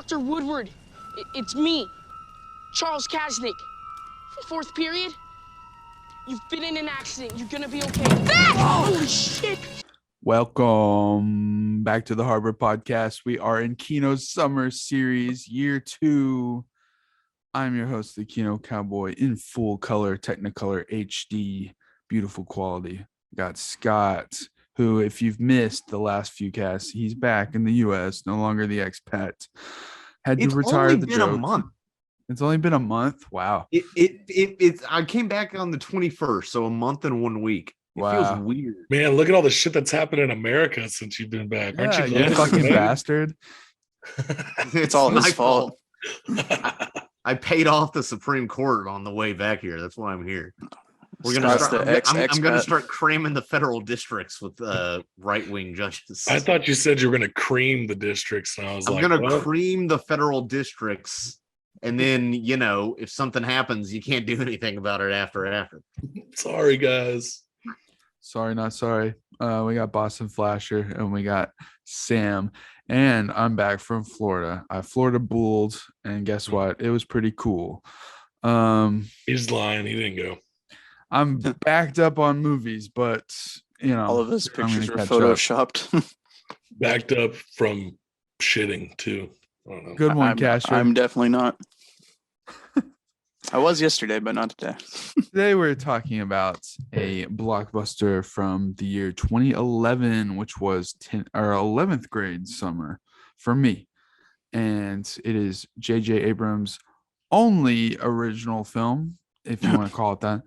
Dr. Woodward. It's me, Charles Kasnick. Fourth period. You've been in an accident. You're gonna be okay. Holy shit! Welcome back to the Harbor Podcast. We are in KINO'S Summer Series, Year 2. I'm your host, the Kino Cowboy, in full color, Technicolor HD, beautiful quality. Got Scott, who, if you've missed the last few casts, he's back in the U.S., no longer the expat. Had to retire the joke. It's only been a month. It's only been a month? Wow. I came back on the 21st, so a month and 1 week. It feels weird. Man, look at all the shit that's happened in America since you've been back. Aren't you glad? You fucking bastard. It's all his fault. I paid off the Supreme Court on the way back here. That's why I'm here. We're gonna start. I'm gonna start cramming the federal districts with right-wing judges. I thought you said you were gonna cream the districts, and I'm gonna cream the federal districts, and then if something happens, you can't do anything about it after. Sorry, guys. Sorry, not sorry. We got Boston Flasher and we got Sam, and I'm back from Florida. I Florida bulled, and guess what? It was pretty cool. He's lying. He didn't go. I'm backed up on movies, but all of his pictures were photoshopped. Backed up from shitting too. I don't know. Good one, Casher. I'm definitely not. I was yesterday, but not today. Today we're talking about a blockbuster from the year 2011, which was 11th grade summer for me. And it is JJ Abrams' only original film, if you want to call it that.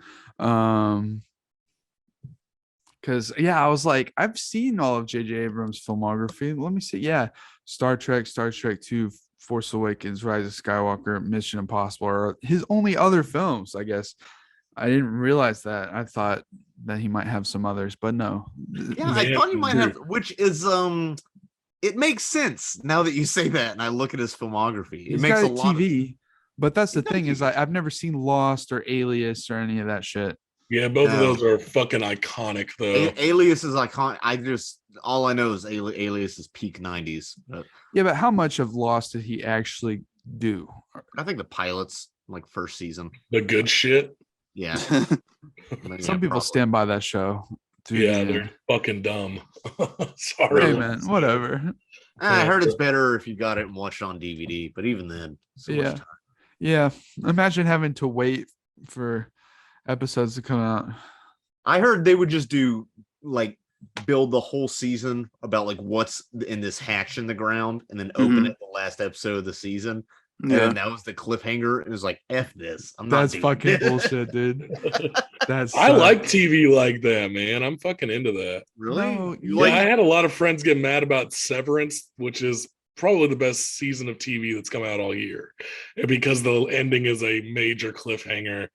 Because I was like, I've seen all of JJ Abrams' filmography. Let me see. Yeah, Star Trek 2, Force Awakens, Rise of Skywalker, Mission Impossible are his only other films, I guess. I didn't realize that. I thought that he might have some others, but no. Yeah, I thought he might have, which is it makes sense now that you say that, and I look at his filmography. It makes a lot TV, but that's the thing is I've never seen Lost or Alias or any of that shit. Yeah, both of those are fucking iconic, though. Alias is iconic. All I know is Alias is peak 90s. Yeah, but how much of Lost did he actually do? I think the pilots, like first season. The good shit? Yeah. Some people stand by that show. They're fucking dumb. Sorry. Hey, man, whatever. I heard it's better if you got it and watched it on DVD, but even then, much time. Yeah. Imagine having to wait for episodes to come out. I heard they would just do build the whole season about what's in this hatch in the ground, and then open it the last episode of the season. Yeah, and that was the cliffhanger. It was like, F this. That's fucking bullshit, dude. I like TV like that, man. I'm fucking into that. Really? No, I had a lot of friends get mad about Severance, which is probably the best season of TV that's come out all year, because the ending is a major cliffhanger,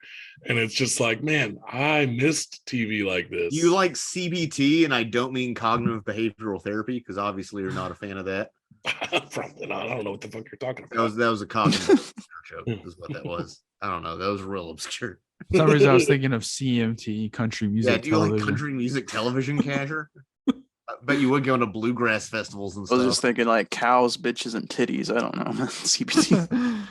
and it's just like, man, I missed TV like this. You like CBT, and I don't mean cognitive behavioral therapy, because obviously you're not a fan of that. Probably not. I don't know what the fuck you're talking about. That was a cognitive joke, is what that was. I don't know. That was real obscure. For some reason I was thinking of CMT, country music. Yeah, do you television. like country music television, Casher? But you would go to bluegrass festivals and stuff. I was just thinking cows, bitches, and titties. I don't know. CBT.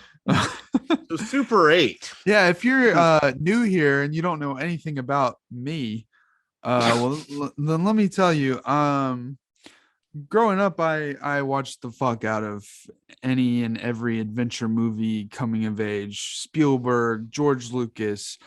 So Super 8. Yeah, if you're new here and you don't know anything about me, well, then let me tell you. Growing up, I watched the fuck out of any and every adventure movie coming of age. Spielberg, George Lucas,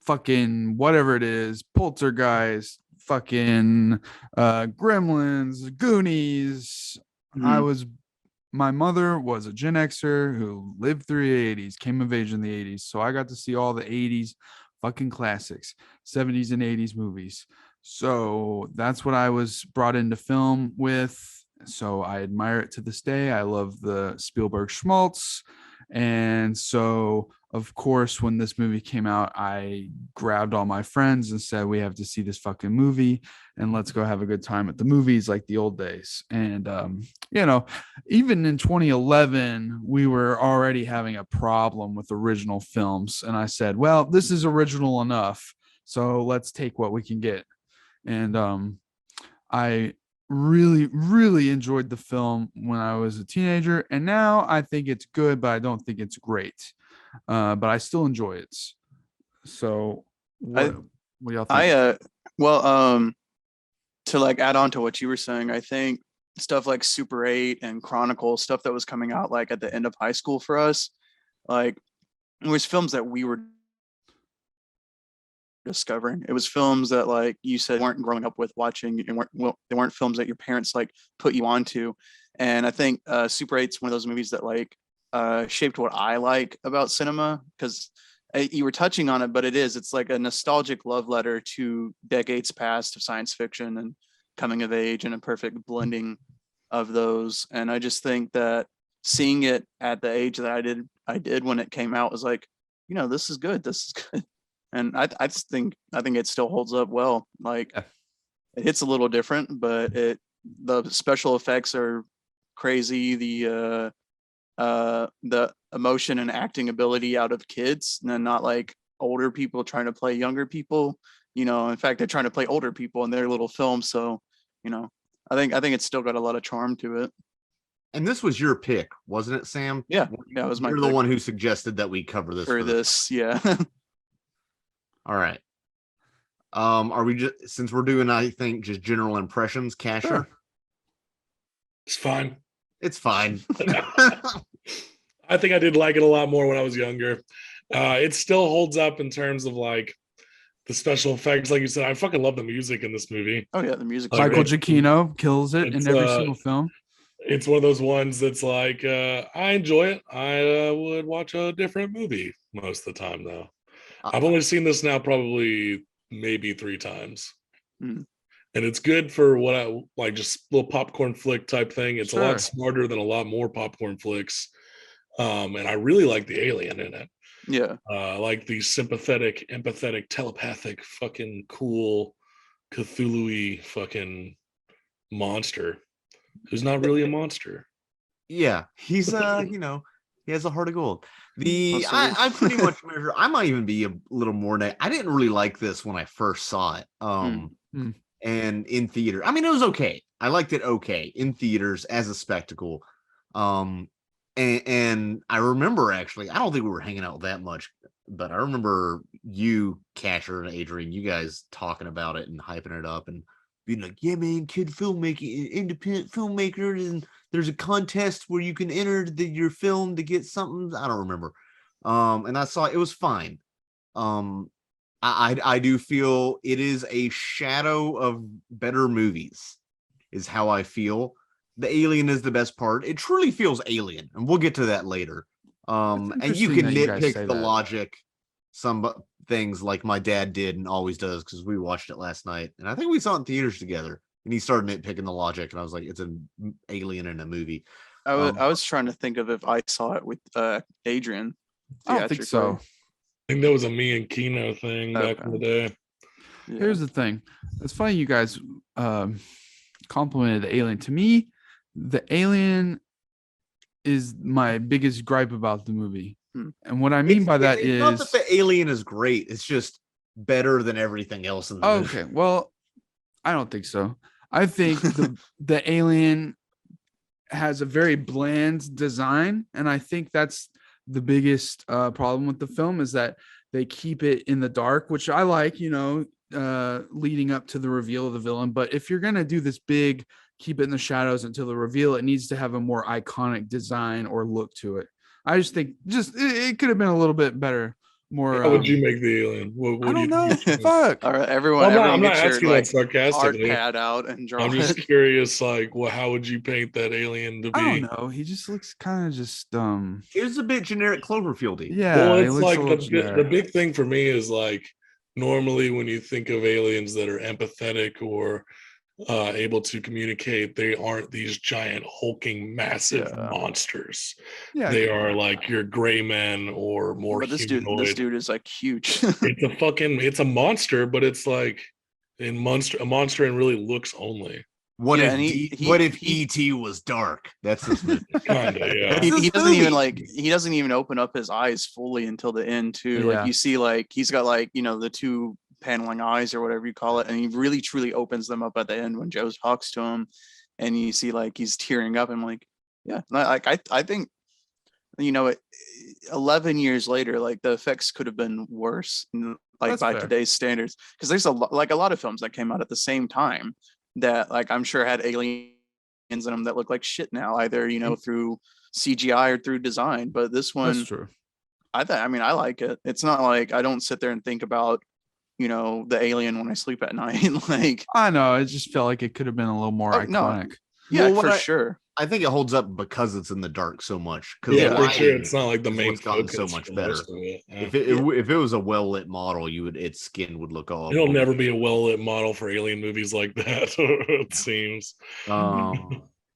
fucking whatever it is, Poltergeist, fucking Gremlins, Goonies. My mother was a Gen Xer who lived through the 80s, came of age in the 80s, so I got to see all the 80s fucking classics, 70s and 80s movies. So that's what I was brought into film with. So I admire it to this day. I love the Spielberg schmaltz. And so, of course, when this movie came out, I grabbed all my friends and said, we have to see this fucking movie and let's go have a good time at the movies like the old days. And, even in 2011, we were already having a problem with original films. And I said, well, this is original enough, so let's take what we can get. And I really, really enjoyed the film when I was a teenager, and now I think it's good, but I don't think it's great. But I still enjoy it. So, what do y'all think? Well, to like add on to what you were saying, I think stuff like Super 8 and Chronicle, stuff that was coming out like at the end of high school for us, like it was films that we were discovering. It was films that, like you said, weren't growing up with watching, and they weren't films that your parents like put you onto. And I think Super 8's one of those movies that like shaped what I like about cinema, because you were touching on it, but it's like a nostalgic love letter to decades past of science fiction and coming of age, and a perfect blending of those. And I just think that seeing it at the age that I did when it came out was like, this is good. This is good. And I think it still holds up well. Like it hits a little different, but the special effects are crazy. The emotion and acting ability out of kids, and not like older people trying to play younger people. In fact, they're trying to play older people in their little films. So, I think it's still got a lot of charm to it. And this was your pick, wasn't it, Sam? Yeah, it was my. You're the one who suggested that we cover this for this. Yeah. All right. Are we just, since we're doing, I think, just general impressions, Casher? Sure. It's fine. It's fine. I think I did like it a lot more when I was younger. It still holds up in terms of like the special effects. Like you said, I fucking love the music in this movie. Oh yeah, the music. Michael Giacchino kills it in every single film. It's one of those ones that's like, I enjoy it. I would watch a different movie most of the time, though. I've only seen this now probably maybe 3 times. And it's good for what I like, just little popcorn flick type thing. It's a lot smarter than a lot more popcorn flicks. And I really like the alien in it. Yeah. Like the sympathetic, empathetic, telepathic, fucking cool Cthulhu-y fucking monster who's not really a monster. Yeah. He's he has a heart of gold. I pretty much measure. I might even be a little more. I didn't really like this when I first saw it. And in theater, I mean, it was okay. I liked it okay in theaters as a spectacle. And I remember, actually, I don't think we were hanging out that much, but I remember you, Casher, and Adrian, you guys talking about it and hyping it up and being like, "Yeah, man, kid filmmaking, independent filmmaker, and there's a contest where you can enter your film to get something." I don't remember. And I saw it was fine. I do feel it is a shadow of better movies, is how I feel. The alien is the best part. It truly feels alien, and we'll get to that later. And you can nitpick the logic, some things like my dad did and always does, because we watched it last night, and I think we saw it in theaters together. And he started nitpicking the logic, and I was like, "It's an alien in a movie." I was trying to think of if I saw it with Adrian. I don't think so. I think that was a me and Kino thing back in the day. Yeah. Here's the thing. It's funny you guys complimented the alien. To me, the alien is my biggest gripe about the movie. And what I mean by that is not that the alien is great. It's just better than everything else in the movie. Okay, well, I don't think so. I think the alien has a very bland design, and I think that's the biggest problem with the film, is that they keep it in the dark, which I like, leading up to the reveal of the villain. But if you're gonna do this big, keep it in the shadows until the reveal, it needs to have a more iconic design or look to it. I just think it could have been a little bit better. More. How would you make the alien? I don't know. Fuck. All right, everyone. I'm not asking that sarcastically. Art pad out and draw. I'm just curious, like, well, how would you paint that alien to be? I don't know. He just looks kind of just. It's a bit generic Cloverfieldy. Yeah. Well, it's like the big thing for me is like, normally when you think of aliens that are empathetic or able to communicate, they aren't these giant hulking massive monsters. They are like your gray men or more humanoid. This dude is like huge. It's a monster, but it's like a monster and really looks only. What if E.T. was dark? That's his movie. Kinda, yeah. He doesn't even open up his eyes fully until the end too. Like you see, like he's got like the two paneling eyes or whatever you call it, and he really truly opens them up at the end when Joe talks to him, and you see like he's tearing up. I'm like, yeah, like I think, 11 years later, like the effects could have been worse, like That's by fair. today's standards, because there's a lot of films that came out at the same time that like I'm sure had aliens in them that look like shit now, either through CGI or through design. But this one, That's true. I mean, I like it. It's not like I don't sit there and think about, the alien when I sleep at night. Like, I know. I just felt like it could have been a little more no. iconic. Yeah, Well, for sure. I think it holds up because it's in the dark so much. Yeah, for lighting sure. It's not like the is main what's gotten so focus much for better. most of it. Yeah. If it was a well lit model, its skin would look all. It'll never be a well lit model for alien movies like that. It seems. I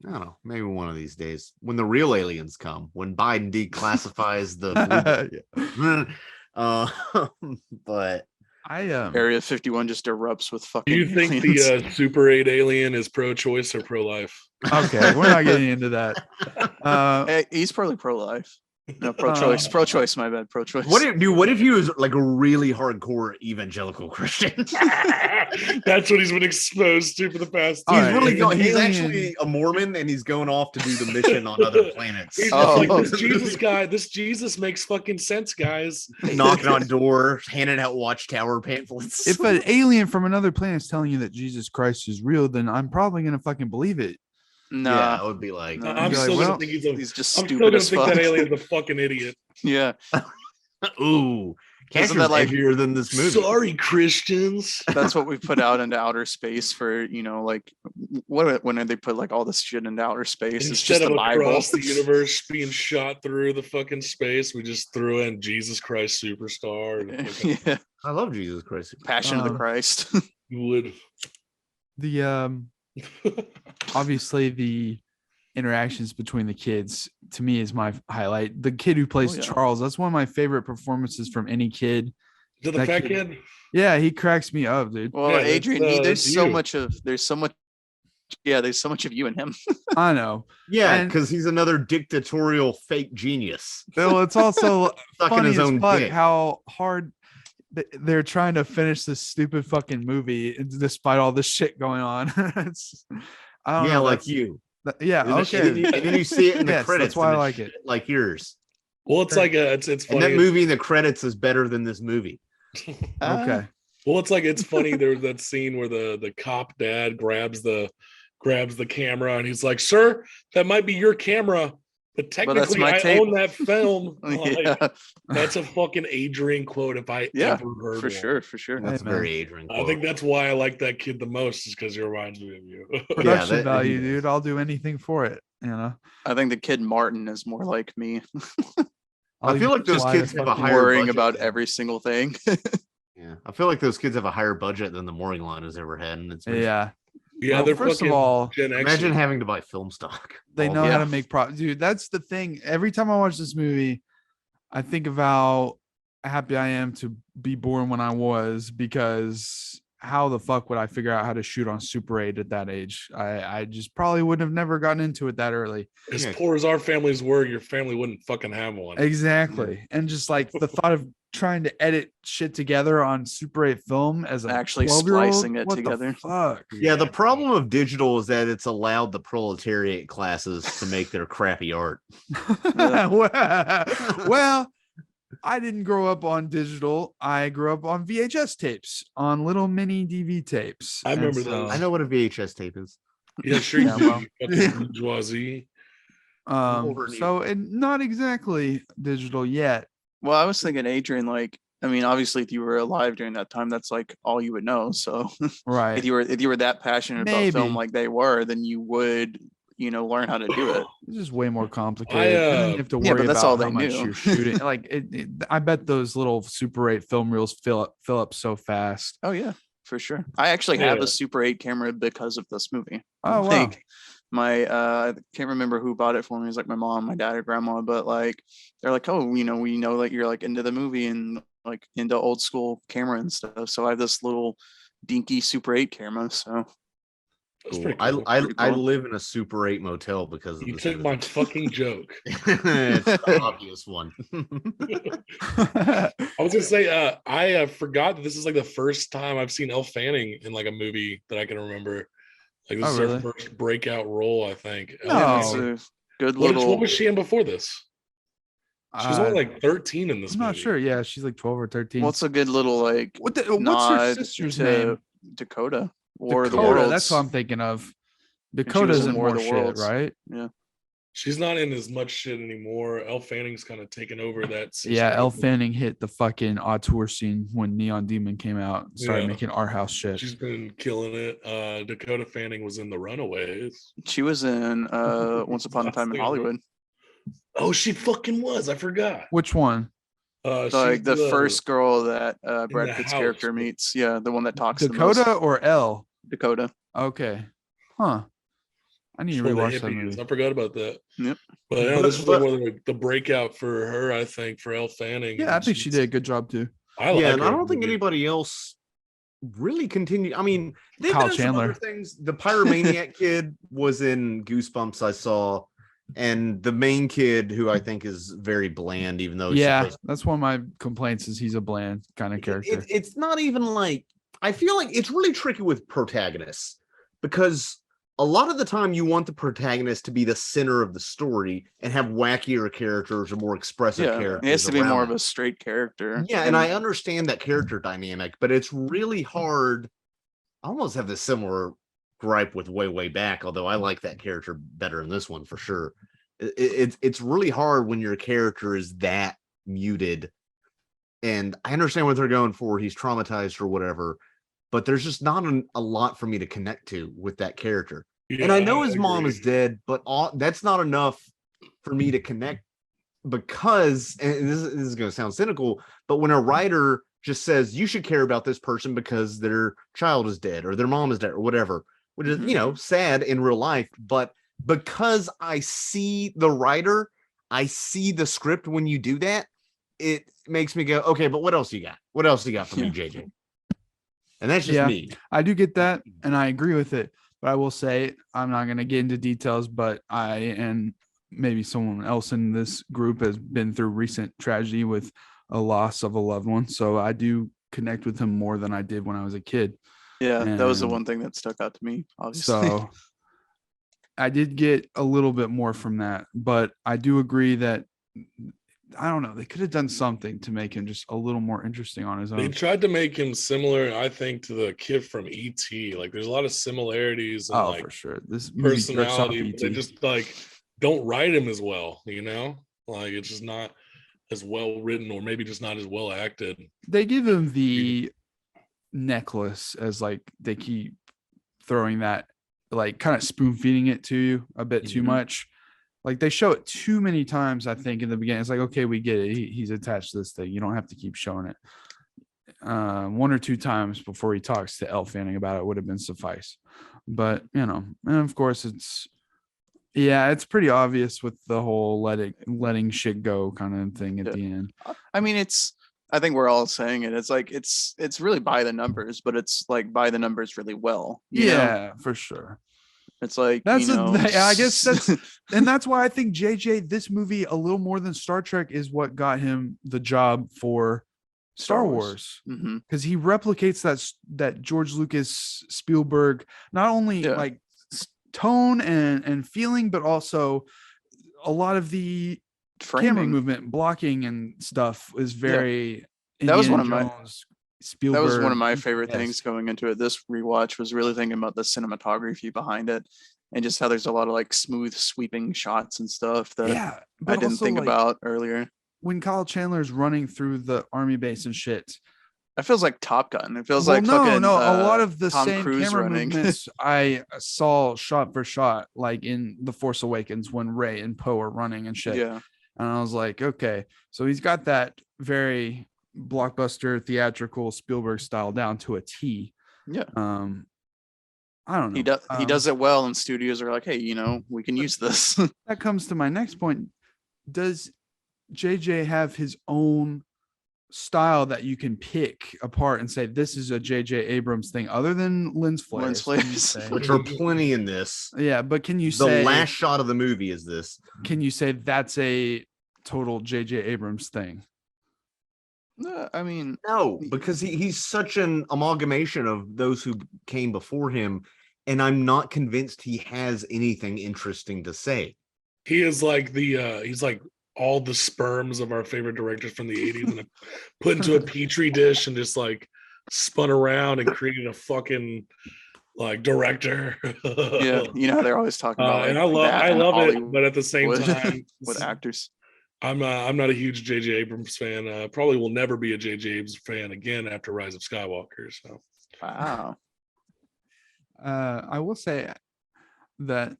don't know. Maybe one of these days, when the real aliens come, when Biden declassifies the. But Area 51 just erupts with fucking. Do you think aliens. the Super 8 alien is pro-choice or pro-life? Okay, we're not getting into that. Hey, he's probably pro-life. No, pro-choice. Pro-choice. My bad. Pro-choice. What if he was like a really hardcore evangelical Christian? That's what he's been exposed to for the past. He's right, really if going. an He's alien- actually a Mormon, and he's going off to do the mission on other planets. He's just Oh. like, this Jesus guy. This Jesus makes fucking sense, guys. Knocking on doors, handing out Watchtower pamphlets. If an alien from another planet is telling you that Jesus Christ is real, then I'm probably gonna fucking believe it. Nah. Yeah, I would be like, No. I'm You're still like, gonna well, think he's just I'm still stupid gonna as think fuck. that alien's a fucking idiot. Yeah. ooh, Casher's that like- edgier than this movie. Sorry, Christians. That's what we put out into outer space for, like when they put like all this shit into outer space. It's Instead just of the Bible. across the universe being shot through the fucking space, we just threw in Jesus Christ Superstar. And fucking- Yeah. I love Jesus Christ. Passion of the Christ. You would. The obviously the interactions between the kids to me is my highlight. The kid who plays yeah. Charles, that's one of my favorite performances from any kid. Is it the That fat kid- kid? Yeah, he cracks me up, dude. Well, Yeah, that's, Adrian, that's there's so you. much of you in him. I know. Yeah, And- because he's another dictatorial fake genius. Well, it's also Stuck in funny his as own fuck dick. how hard they're trying to finish this stupid fucking movie despite all this shit going on. I don't Yeah, know, like that's- you. Yeah, And okay. then you see it in the Yes, credits. that's why I and like it's it. shit like yours. Well, it's like it's funny. And that movie in the credits is better than this movie. Okay. Well, it's funny. There's that scene where the cop dad grabs the camera and he's like, "Sir, that might be your camera, but that's technically my I tape." own that film." Like, Yeah, that's a fucking Adrian quote if I Yeah, ever heard for one. sure, for sure. That's man. very Adrian. I think that's why I like that kid the most, is because he reminds me of you. Production that- value, he dude. I'll do anything for it. I think the kid Martin is more like me, I'll I feel even like those fly kids the have a fucking- higher worrying budget about than- every single thing. Yeah, I feel like those kids have a higher budget than the mooring line has ever had, and it's Yeah. Yeah, Well, they're first of fucking all, Gen X. imagine having to buy film stock. They All know the- how to make profit, dude. That's the thing. Every time I watch this movie, I think of how happy I am to be born when I was, because how the fuck would I figure out how to shoot on Super 8 at that age? I just probably would have never gotten into it that early. as Yeah. poor as our families were, your family wouldn't fucking have one. Exactly. And just like the thought of trying to edit shit together on Super 8 film as a Actually 12-year-old, splicing it what the together. fuck? Yeah, the problem of digital is that it's allowed the proletariat classes to make their crappy art. Well, I didn't grow up on digital. I grew up on VHS tapes, on little mini DV tapes. I And remember so- those. I know what a VHS tape is. Yeah, sure. Yeah, You well. fucking bourgeoisie. Over and So and not exactly digital yet. Well, I was thinking, Adrian, like, I mean, obviously, if you were alive during that time, that's like all you would know. So Right. if you were that passionate about film Maybe. like they were, then you would, learn how to do it. It's just way more complicated. And then you have to worry yeah, but that's about all how they much knew. you're shooting. Like I bet those little Super 8 film reels fill up so fast. Oh yeah, for sure. I actually have Yeah. a Super 8 camera because of this movie. Oh wow. Like, my I can't remember who bought it for me. It was like my mom, my dad, or grandma. But like, they're like, oh, we know that you're like into the movie and like into old school camera and stuff. So I have this little dinky Super 8 camera. So That's Cool. pretty cool. I live in a Super 8 motel because of You this took movie. my fucking joke. It's the obvious one. I was gonna say, I forgot that this is like the first time I've seen Elle Fanning in like a movie that I can remember. Like this is her first breakout role, I think. Elle No. It's Fanning. a good What little. was she in before this? She was only like 13 in this I'm movie. not sure. Yeah, she's like 12 or 13. What's a good little like what's her nod sister's to name? Dakota or the Dakota. Worlds. That's what I'm thinking of. she was Dakota's in in War of more the shit, Worlds. right? Yeah. She's not in as much shit anymore. Elle Fanning's kind of taken over that. Yeah, Elle Fanning hit the fucking auteur scene when Neon Demon came out and started Yeah. making art house shit. She's been killing it. Dakota Fanning was in The Runaways. She was in Once Upon a Time in Hollywood. Oh, she fucking was. I forgot. Which one? Like the first girl that Brad Pitt's house. character meets. Yeah, the one that talks Dakota the most. or Elle? Dakota. Okay. Huh. I need She's to one of the rewatch that hippies. movie. I forgot about that. Yep. But yeah, this was like one of the breakout for her, I think, for Elle Fanning. Yeah, I think she did a good job too. I like and her I don't think movie. anybody else really continued. I mean, they've Kyle done some Chandler. other things. The Pyromaniac kid was in Goosebumps, I saw, and the main kid, who I think is very bland, even though he's Yeah, supposed that's one of my complaints is he's a bland kind of character. it's not even like, I feel like it's really tricky with protagonists because a lot of the time you want the protagonist to be the center of the story and have wackier characters or more expressive characters. He has to be more around of a straight character. Yeah, and I understand that character dynamic, but it's really hard. I almost have this similar gripe with way back, although I like that character better in this one for sure. It's really hard when your character is that muted, and I understand what they're going for. He's traumatized or whatever, but there's just not a lot for me to connect to with that character. Yeah, and I know his mom agree. is dead, but that's not enough for me to connect, because, and this is going to sound cynical, but when a writer just says you should care about this person because their child is dead or their mom is dead or whatever, which is, you know, sad in real life, but because I see the writer, I see the script when you do that, it makes me go, okay, but what else you got? What else you got for me, JJ? And that's just me. I do get that, and I agree with it. But I will say, I'm not going to get into details, but I and maybe someone else in this group has been through recent tragedy with a loss of a loved one. So I do connect with him more than I did when I was a kid. Yeah, that was the one thing that stuck out to me, obviously. So I did get a little bit more from that, but I do agree that, I don't know, they could have done something to make him just a little more interesting on his own. They tried to make him similar, I think, to the kid from E.T. Like, there's a lot of similarities and like for sure. This movie starts off personality. But they ET. just like don't write him as well, you know? Like, it's just not as well written, or maybe just not as well acted. They give him the necklace as like they keep throwing that, like kind of spoon feeding it to you a bit too much. Like they show it too many times, I think, in the beginning. It's like, okay, we get it. He's attached to this thing. You don't have to keep showing it. One or two times before he talks to Elle Fanning about it would have been suffice. But, you know, and of course it's pretty obvious with the whole letting shit go kind of thing at the end. I mean, I think we're all saying it. It's like, it's really by the numbers, but it's like by the numbers really well. You know? For sure. It's like, That's you know, I guess that's and that's why I think JJ, this movie a little more than Star Trek is what got him the job for Star Wars, because he replicates that George Lucas Spielberg, not only like tone and feeling, but also a lot of the camera movement, blocking and stuff is very. That was one of Spielberg. That was one of my favorite things going into it. This rewatch was really thinking about the cinematography behind it, and just how there's a lot of like smooth sweeping shots and stuff that I didn't think about earlier. When Kyle Chandler's running through the army base and shit, it feels like Top Gun. It feels like a lot of the Tom same Cruise camera running. movements I saw shot for shot, like in The Force Awakens when Rey and Poe are running and shit. Yeah, and I was like, okay, so he's got that very blockbuster theatrical Spielberg style down to a T. Yeah. I don't know. He does it well, and studios are like, hey, you know, we can use this. That comes to my next point. Does JJ have his own style that you can pick apart and say this is a JJ Abrams thing other than lens flares, which are plenty in this. Yeah, but can you the say last shot of the movie is this? Can you say that's a total JJ Abrams thing? I mean, no, because he's such an amalgamation of those who came before him, and I'm not convinced he has anything interesting to say. He is like he's like all the sperms of our favorite directors from the 80s and put into a petri dish and just like spun around and created a fucking like director. Yeah, you know they're always talking about and I love it, but at the same time with actors, I'm not a huge JJ Abrams fan. Probably will never be a JJ Abrams fan again after Rise of Skywalker. So wow. I will say that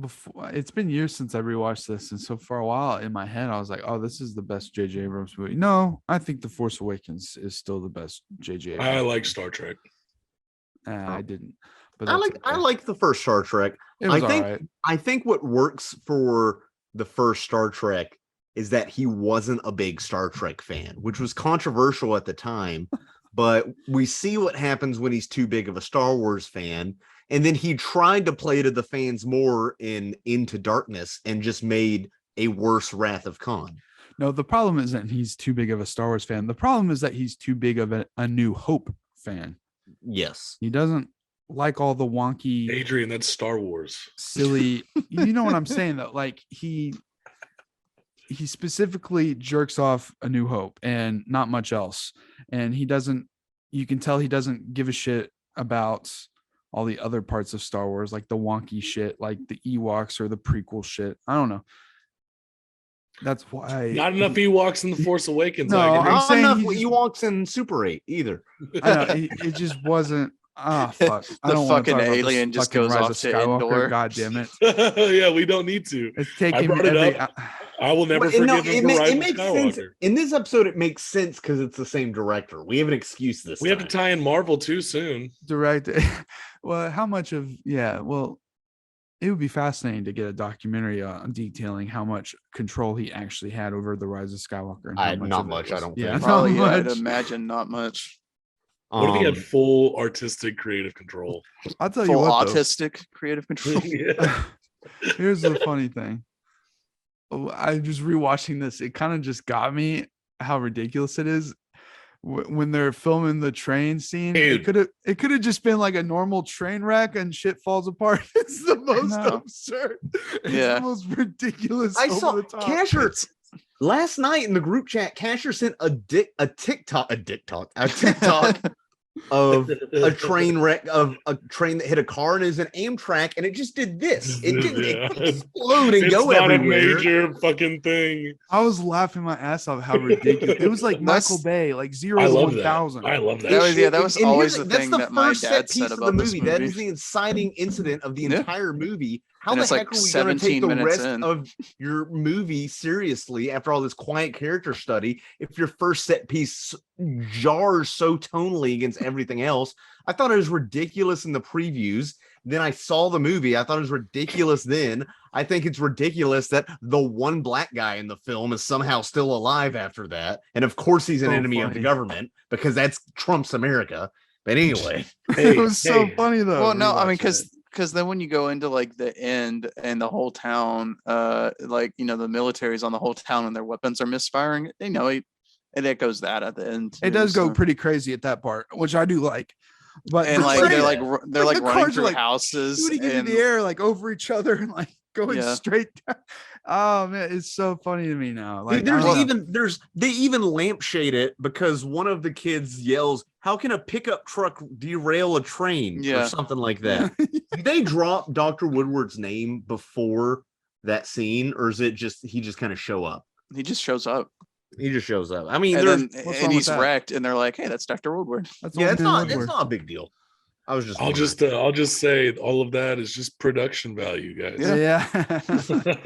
before, it's been years since I rewatched this, and so for a while in my head I was like, oh, this is the best JJ Abrams movie. No, I think The Force Awakens is still the best JJ Abrams. I like Star Trek. I didn't, but I like the first Star Trek. I think what works for the first Star Trek is that he wasn't a big Star Trek fan, which was controversial at the time. But we see what happens when he's too big of a Star Wars fan. And then he tried to play to the fans more in Into Darkness and just made a worse Wrath of Khan. No, the problem isn't he's too big of a Star Wars fan. The problem is that he's too big of a New Hope fan. Yes. He doesn't like all the wonky Adrian, that's Star Wars. Silly. You know what I'm saying, though? Like he specifically jerks off A New Hope and not much else. And you can tell he doesn't give a shit about all the other parts of Star Wars, like the wonky shit, like the Ewoks or the prequel shit. I don't know. That's why not enough Ewoks in The Force Awakens. No, not enough Ewoks in Super 8 either. I know, it just wasn't. Ah, fuck. The fucking alien just goes off to Endor. God damn it. Yeah, we don't need to. It's taking I brought it up. I will never forgive him for Rise of Skywalker. Sense. In this episode, it makes sense because it's the same director. We have an excuse this time. We have to tie in Marvel too soon. Well, how much of it would be fascinating to get a documentary detailing how much control he actually had over the Rise of Skywalker. And not much, I don't think. Yeah, probably, yeah, I'd imagine not much. What if he had full artistic creative control? I'll tell you what, autistic creative control. Here's the funny thing. I just rewatching this. It kind of just got me how ridiculous it is when they're filming the train scene. Dude. It could have just been like a normal train wreck and shit falls apart. It's the most absurd. It's the most ridiculous. I saw Casher last night in the group chat. Casher sent a TikTok of a train wreck of a train that hit a car and is an Amtrak, and it just did this. It didn't explode and go everywhere. It's not a major fucking thing. I was laughing my ass off how ridiculous it was. Like Michael Bay, like 0 to 1,000. I love that. That was always the thing that my dad said about the movie. That is the inciting incident of the entire movie. How the heck are we going to take the rest of your movie seriously after all this quiet character study if your first set piece jars so tonally against everything else? I thought it was ridiculous in the previews. Then I saw the movie. I thought it was ridiculous then. I think it's ridiculous that the one black guy in the film is somehow still alive after that. And of course he's an enemy of the government because that's Trump's America. But anyway. It was so funny though. Well, no, I mean, because then when you go into like the end and the whole town, like, you know, the military's on the whole town and their weapons are misfiring, you know, it echoes that at the end. It does go pretty crazy at that part, which I do like. But and like they're like running through houses shooting into the air like over each other and like going straight down. Oh man, it's so funny to me now. Like they even lampshade it because one of the kids yells, "How can a pickup truck derail a train?" or something like that. Did they drop Dr. Woodward's name before that scene, or is it just he just kind of show up? He just shows up. He just shows up. I mean, and he's wrecked, and they're like, "Hey, that's Dr. Woodward." It's not a big deal. I'll just say all of that is just production value, guys. Yeah.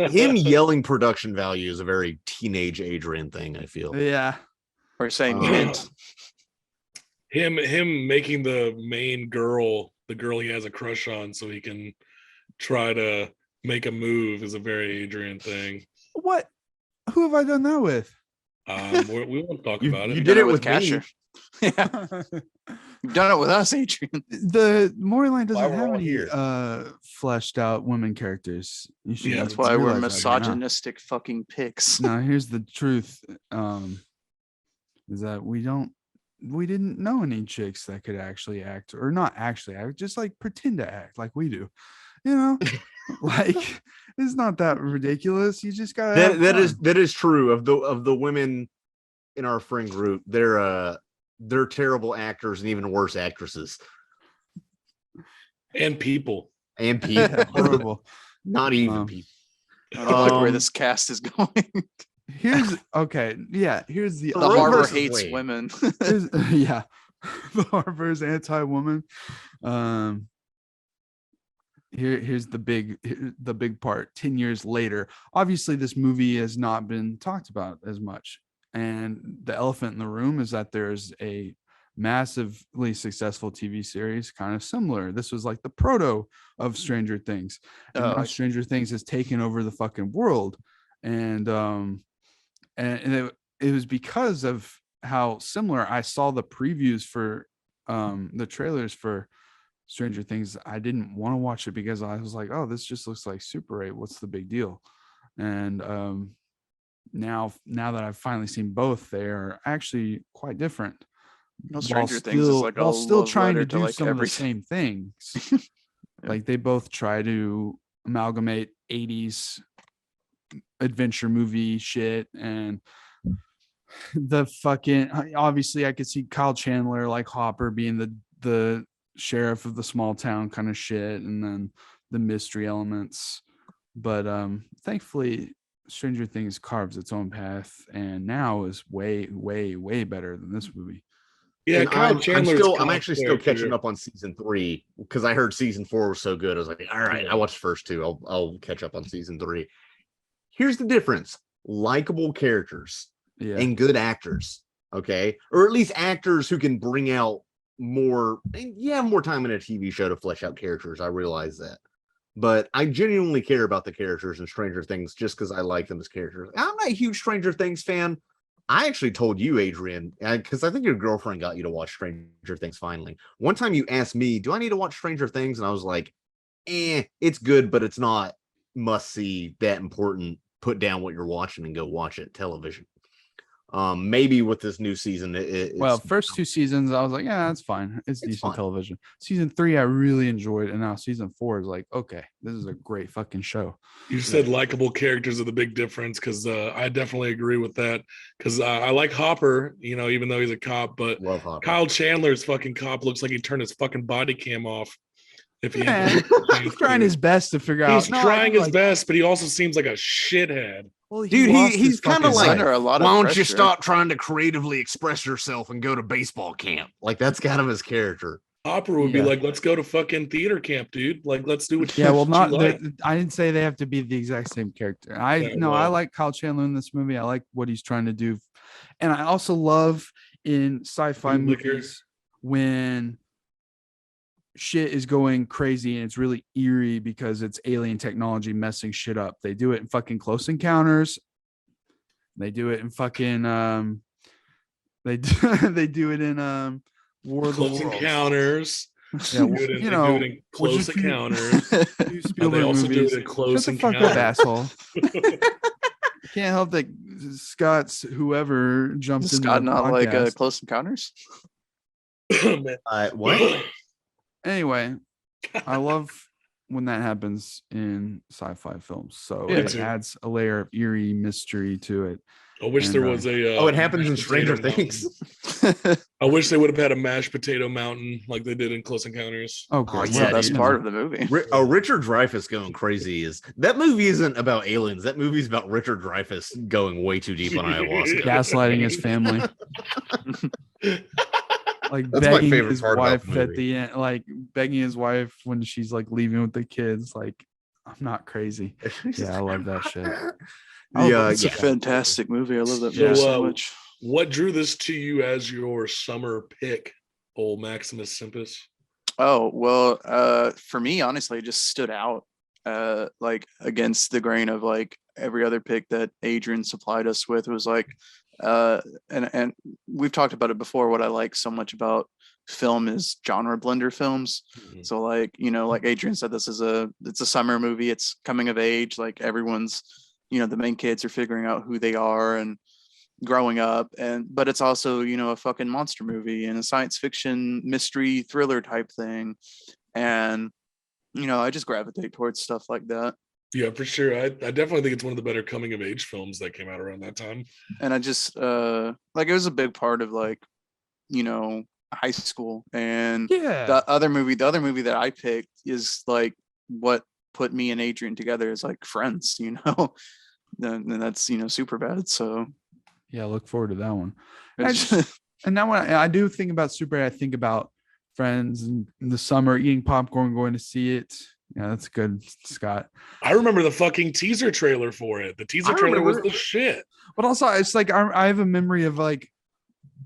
Him yelling production value is a very teenage Adrian thing, I feel. Yeah. Or saying hint. Him making the main girl the girl he has a crush on so he can try to make a move is a very Adrian thing. What? Who have I done that with? We won't talk about You it. did it with Casher. me. Yeah, you've done it with us, Adrian. The Moreline doesn't we're have all any here. fleshed out women characters. You should Yeah, That's why we're realize that by now. misogynistic fucking pics. Now here's the truth, is that we didn't know any chicks that could actually act, or not actually act, just like pretend to act like we do, you know. Like, it's not that ridiculous. You just gotta that is true of the women in our friend group. They're terrible actors and even worse actresses and people. horrible. Not even people. I don't like where this cast is going. Here's the Harbor versus hates Wade. women. the Harbor's anti-woman. Here's the big part. 10 years later, obviously this movie has not been talked about as much, and the elephant in the room is that there's a massively successful TV series kind of similar. This was like the proto of Stranger Things, and now Stranger Things has taken over the fucking world, and it was because of how similar. I saw the previews for the trailers for Stranger Things. I didn't want to watch it because I was like, oh, this just looks like Super 8. What's the big deal? And now that I've finally seen both, they are actually quite different. No, Stranger Things is like while still trying to do like some of the same things. Like they both try to amalgamate 80s adventure movie shit, and the fucking, obviously I could see Kyle Chandler like Hopper being the sheriff of the small town kind of shit, and then the mystery elements. But thankfully Stranger Things carves its own path and now is way better than this movie. Yeah, And Kyle Chandler. I'm actually still catching up on season 3 because I heard season 4 was so good. I was like, all right, I watched the first 2. I'll catch up on season 3. Here's the difference: likable characters and good actors. Okay, or at least actors who can bring out more. More time in a TV show to flesh out characters. I realize that, but I genuinely care about the characters in Stranger Things just because I like them as characters. I'm not a huge Stranger Things fan. I actually told you, Adrian, because I think your girlfriend got you to watch Stranger Things finally. One time you asked me, do I need to watch Stranger Things? And I was like, it's good, but it's not must see, that important. Put down what you're watching and go watch it. Television. Maybe with this new season, first 2 seasons I was like, yeah, that's fine. It's decent fine. television. Season 3 I really enjoyed, and now season 4 is like, okay, this is a great fucking show. You said likable characters are the big difference, because I definitely agree with that, because I like Hopper, even though he's a cop, but love Hopper. Kyle Chandler's fucking cop looks like he turned his fucking body cam off. If he he's trying his best to figure out. He's trying his best, but he also seems like a shithead. Well, dude, he's kind of like, under a lot of why don't pressure. you stop trying to creatively express yourself and go to baseball camp? Like, that's kind of his character. Hopper would be like, let's go to fucking theater camp, dude. Like, let's do what you not like. I didn't say they have to be the exact same character. I like Kyle Chandler in this movie. I like what he's trying to do. And I also love in sci-fi movies when shit is going crazy and it's really eerie because it's alien technology messing shit up. They do it in fucking Close Encounters. They do it in fucking they do it in War of the Worlds. Encounters. Yeah, do it in Close Encounters. They also do it in Close Shut the Encounters. fuck up, asshole. Can't help that Scott's whoever jumps in. Scott not like Close Encounters. What? Anyway, I love when that happens in sci-fi films. So it adds a layer of eerie mystery to it. I wish there was a. It happens in Stranger Things. I wish they would have had a mashed potato mountain like they did in Close Encounters. Oh, yeah, that's the best part of the movie. Richard Dreyfuss going crazy that movie isn't about aliens. That movie's about Richard Dreyfuss going way too deep on ayahuasca, gaslighting his family. Like that's begging my favorite his part wife about the movie. at the end, like begging his wife when she's like leaving with the kids. Like, I'm not crazy. Yeah, I love that shit. It's a fantastic movie. I love that movie so much. What drew this to you as your summer pick, old Maximus Simpus? Oh, well, for me, honestly, it just stood out like against the grain of like every other pick that Adrian supplied us with. It was like, And we've talked about it before. What I like so much about film is genre blender films. So like, you know, like Adrian said, it's a summer movie. It's coming of age. Like everyone's, you know, the main kids are figuring out who they are and growing up, but it's also, you know, a fucking monster movie and a science fiction mystery thriller type thing. And, you know, I just gravitate towards stuff like that. Yeah, for sure. I definitely think it's one of the better coming of age films that came out around that time. And I just like, it was a big part of like, you know, high school. And the other movie that I picked is like what put me and Adrian together is like Friends, you know. And that's, you know, super bad. So yeah, look forward to that one. And now when I do think about Super, I think about Friends and in the summer eating popcorn, going to see it. Yeah, that's good, Scott. I remember the fucking teaser trailer for it. The teaser trailer was the shit. But also, it's like I have a memory of like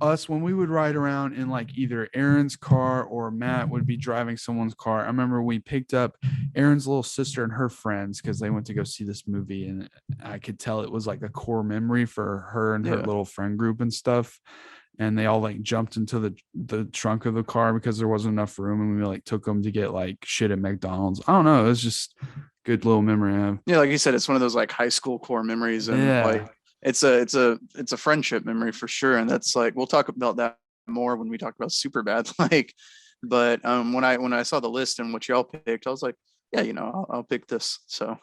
us when we would ride around in like either Aaron's car or Matt would be driving someone's car. I remember we picked up Aaron's little sister and her friends because they went to go see this movie, and I could tell it was like a core memory for her and her little friend group and stuff. And they all like jumped into the trunk of the car because there wasn't enough room, and we like took them to get like shit at McDonald's. I don't know, it was just good little memory I have. Yeah, like you said, it's one of those like high school core memories, and like it's a friendship memory for sure. And that's like, we'll talk about that more when we talk about Superbad. Like, but when I saw the list and what y'all picked, I was like, yeah, you know, I'll pick this. So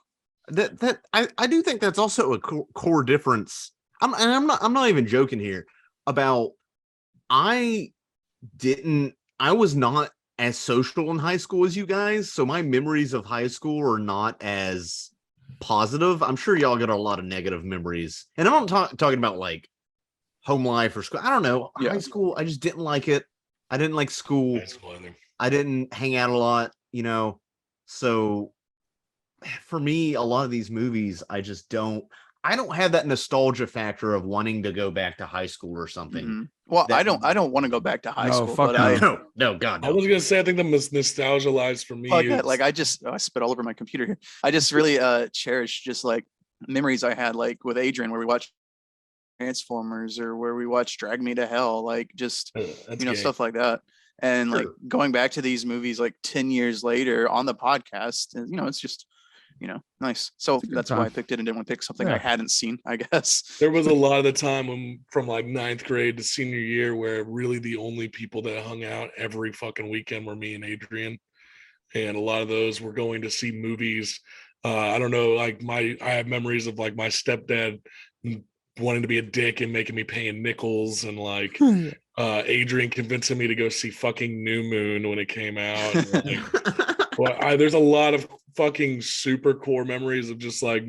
I do think that's also a core difference. I'm not even joking here about. I was not as social in high school as you guys, so my memories of high school are not as positive. I'm sure y'all got a lot of negative memories, and I'm not talking about like home life or school. I don't know. Yeah. High school, I just didn't like it. I didn't like school. I didn't hang out a lot, you know. So for me, a lot of these movies, I don't have that nostalgia factor of wanting to go back to high school or something. Mm-hmm. Well, I don't want to go back to high school. But no, God, no. I was gonna say, I think the most nostalgia lies for me. Like I spit all over my computer here. I just really cherish just like memories I had like with Adrian where we watched Transformers or where we watched Drag Me to Hell, like just you know, stuff like that. And like going back to these movies like 10 years later on the podcast, and you know, it's just, you know, nice. So that's why I picked it and didn't want to pick something I hadn't seen, I guess. There was a lot of the time from like 9th grade to senior year where really the only people that hung out every fucking weekend were me and Adrian. And a lot of those were going to see movies. I don't know, like I have memories of like my stepdad wanting to be a dick and making me pay in nickels, and like Adrian convincing me to go see fucking New Moon when it came out. And, like, there's a lot of fucking super core memories of just like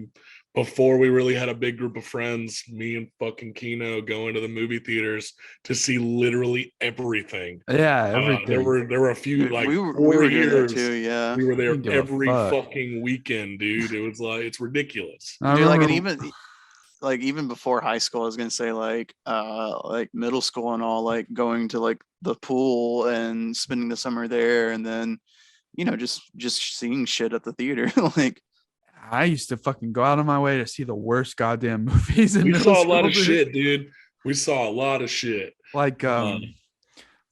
before we really had a big group of friends, me and fucking Kino going to the movie theaters to see literally everything. Yeah, everything. There were a few like we 4 years too. Yeah, we were there every fucking weekend, dude. It was like, it's ridiculous. Dude, like, and even before high school, I was gonna say like middle school and all, like going to like the pool and spending the summer there, and then, you know, just seeing shit at the theater. Like I used to fucking go out of my way to see the worst goddamn movies. We saw a lot of shit, dude. We saw a lot of shit. Like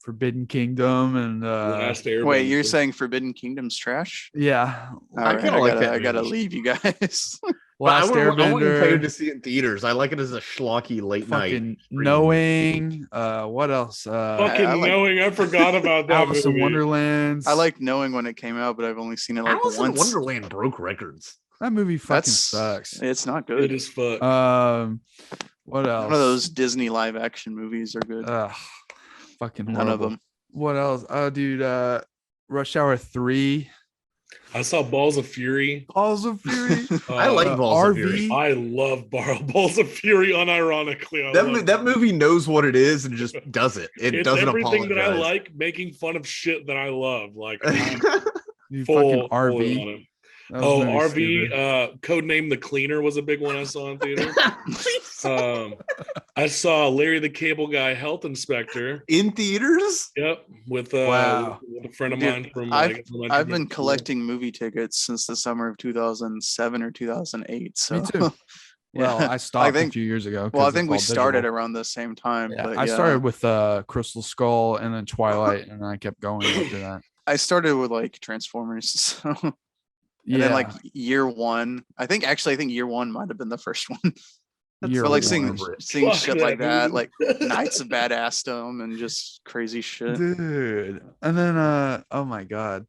Forbidden Kingdom and Last Airbender. Wait, you're saying Forbidden Kingdom's trash? Yeah. I kind of like that. I gotta leave you guys. Last Airbender. I wouldn't pay to see it in theaters. I like it as a schlocky late night. Knowing. What else? Knowing. I forgot about that. Alice in Wonderland. I like Knowing when it came out, but I've only seen it like Alice once. in Wonderland broke records. That movie fucking sucks. It's not good. It is fuck. What else? None of those Disney live action movies are good. Fucking none of them. What else? Oh, dude. Rush Hour 3. I saw Balls of Fury. Balls of Fury. I like Balls of Fury. I love Balls of Fury unironically. That movie knows what it is and just does it. It doesn't apologize. Everything that I like, making fun of shit that I love. Like fucking RV. RV. Codename The Cleaner was a big one I saw in theater. I saw Larry the Cable Guy Health Inspector in theaters. Yep, with a friend of mine from. I've been collecting movie tickets since the summer of 2007 or 2008. So, Well, Yeah. I stopped think- a few years ago. Well, I 'cause think it's we all started digital. around the same time. Yeah, But I started with Crystal Skull and then Twilight, and I kept going after that. I started with like Transformers. So. And Yeah, then like year one, I think year one might have been the first one. Year But like one. seeing Fuck shit that like that, movie. like Knights of Badassdom and just crazy shit. dude. And then oh my god,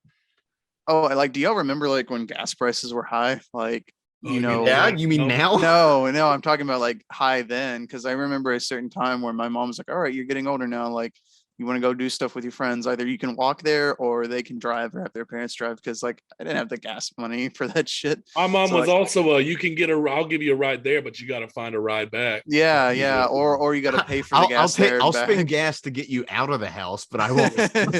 Oh, like, do y'all remember like when gas prices were high? Like, Oh, you you know, mean Yeah, No. you mean now? no, I'm talking about like high then, because I remember a certain time where my mom was like, "All right, you're getting older now. Like, you want to go do stuff with your friends? Either you can walk there or they can drive or have their parents drive." Because like I didn't have the gas money for that shit. My mom So, was like, also you can get I'll give you a ride there, but you got to find a ride back. yeah, or you got to pay for the gas there. I'll and spend back. gas to get you out of the house, but I won't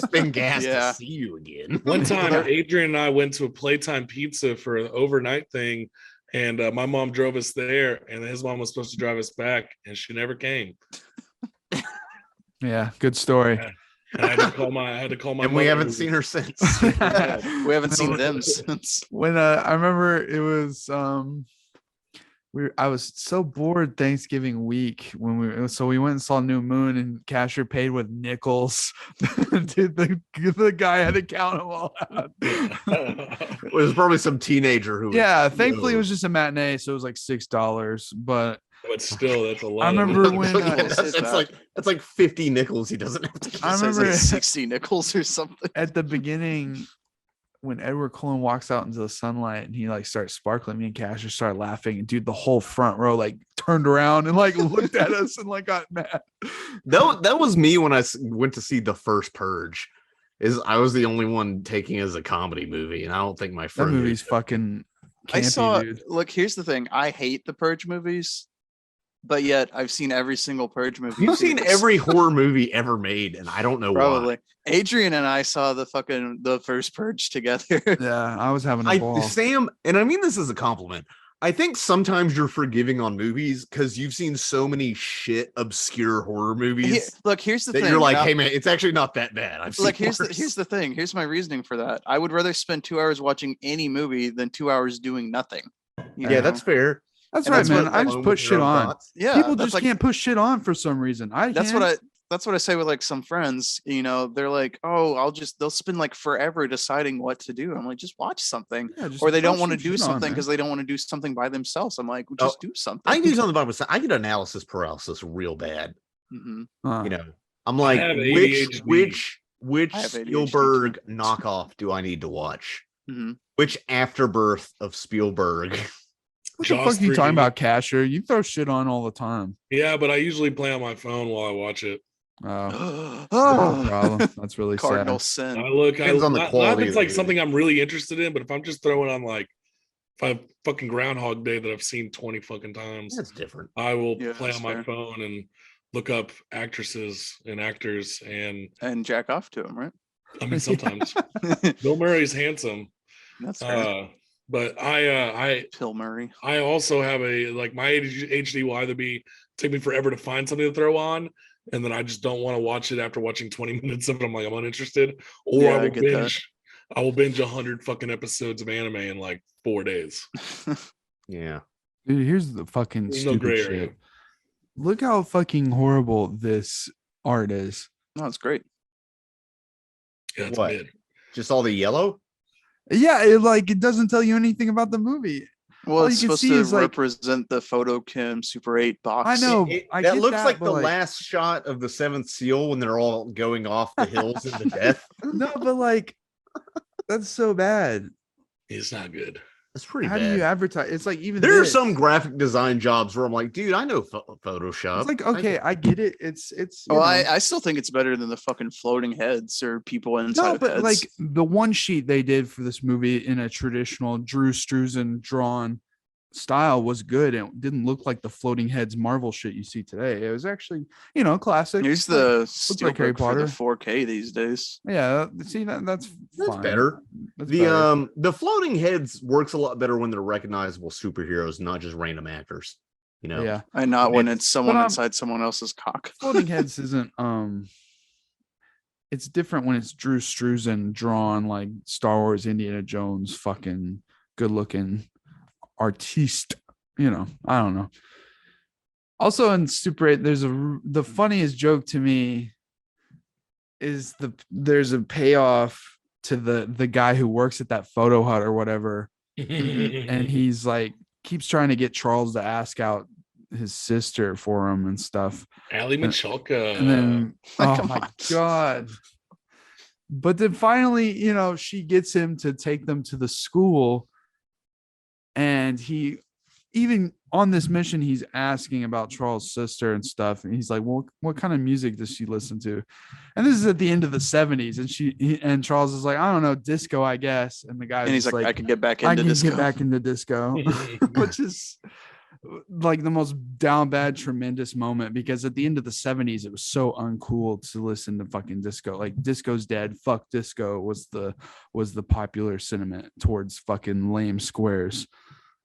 spend gas Yeah. to see you again. One time, Adrian and I went to a Playtime Pizza for an overnight thing, and my mom drove us there, and his mom was supposed to drive us back, and she never came. yeah, good story. Yeah. And I had to call my And we mother, haven't who seen was- her since. We haven't seen them since. When I remember it was I was so bored Thanksgiving week when we went and saw New Moon, and Casher paid with nickels. Dude, the guy had to count them all out. It was probably some teenager who was, Yeah, thankfully it was just a matinee, so it was like $6. But but still, that's a lot. I remember of when that's like 50 nickels he doesn't have to I So it's remember like 60 nickels or something. at the beginning when Edward Cullen walks out into the sunlight and he like starts sparkling, me and Casher started laughing, and dude, the whole front row like turned around and like looked at us and like got mad. that was me when I went to see the first Purge. I was the only one taking it as a comedy movie, and I don't think my That friend movie's fucking I campy, saw. dude. Look, here's the thing. I hate the Purge movies, but yet I've seen every single Purge movie. in You've seen theaters. every horror movie ever made, and I don't know Probably. why. Adrian and I saw the first Purge together. Yeah, I was having a ball. Sam, and I mean this as a compliment. I think sometimes you're forgiving on movies because you've seen so many shit obscure horror movies Look, here's the that thing. you're like, now- hey man, it's actually not that bad. I've seen Look, here's worse. the thing. Here's my reasoning for that. I would rather spend 2 hours watching any movie than 2 hours doing nothing. You Yeah, know? that's fair. That's and right, that's man. what- I Alone just with put your shit own on. thoughts. Yeah, People that's just like, can't put shit on for some reason. That's what I say with like some friends. You know, they're like, oh, they'll spend like forever deciding what to do. I'm like, just watch something. Or they don't want to do something because they don't want to do something by themselves. I'm like, well, just do something. I can do something by myself. I get analysis paralysis real bad. Mhm. You know, I'm like, have which ADHD. I have ADHD Spielberg knockoff do I need to watch? Mhm. Which afterbirth of Spielberg? What the Jaws fuck are you 3D. talking about, Casher? You throw shit on all the time. Yeah, but I usually play on my phone while I watch it. Oh, Oh, no problem. That's really cardinal sad. sin. Depends on the not quality if of it's the like movie. something I'm really interested in, but if I'm just throwing on like fucking Groundhog Day that I've seen 20 fucking times, That's different. I will Yeah, play that's on my fair. phone and look up actresses and actors. And And jack off to him, right? I mean, sometimes Bill Murray's handsome. That's fair. But I Bill Murray. also have my ADHD will either take me forever to find something to throw on, and then I just don't want to watch it after watching 20 minutes of it. I'm like, I'm uninterested. Or Yeah, I I will get that. binge. I will binge 100 fucking episodes of anime in like 4 days. Yeah. Dude, here's the fucking There's no stupid gray shit. area. Look how fucking horrible this art is. No, it's great. Yeah, it's What? mid. Just all the yellow? Yeah, it doesn't tell you anything about the movie. Well, All it's you can supposed see to is, like- represent the Photochem Super 8 box. I know. I that get looks that, like but, the like- last shot of the Seventh Seal when they're all going off the hills into death. No, but like, that's so bad. It's not good. That's pretty How bad. do you advertise? It's like even There are this. some graphic design jobs where I'm like, dude, I know Photoshop. It's like, okay, I get it. It's you Well, know. I still think it's better than the fucking floating heads or people inside No, of but heads. like the one sheet they did for this movie in a traditional Drew Struzan drawn style was good, and it didn't look like the floating heads Marvel shit you see today. It was actually, classic. Here's Like, the like Harry Spielberg for the Potter. 4K these days. Yeah, see that's fine. better. That's better. The floating heads works a lot better when they're recognizable superheroes, not just random actors. You know, Yeah, And not when it's someone But, inside someone else's cock. floating heads isn't it's different when it's Drew Struzan drawn like Star Wars, Indiana Jones, fucking good looking artiste you know, I don't know. Also in Super 8, the funniest joke to me is there's a payoff to the guy who works at that photo hut or whatever. And he's like keeps trying to get Charles to ask out his sister for him and stuff. Ali Michalka. And then oh my God. But then finally, you know, she gets him to take them to the school. And he even on this mission, he's asking about Charles' sister and stuff. And he's like, well, what kind of music does she listen to? And this is at the end of the 70s. And Charles is like, I don't know, disco, I guess. And the guy And he's like, I can get back into disco. Get back into disco, which is like the most down bad, tremendous moment, because at the end of the 70s, it was so uncool to listen to fucking disco. Like disco's dead. Fuck disco was the popular sentiment towards fucking lame squares.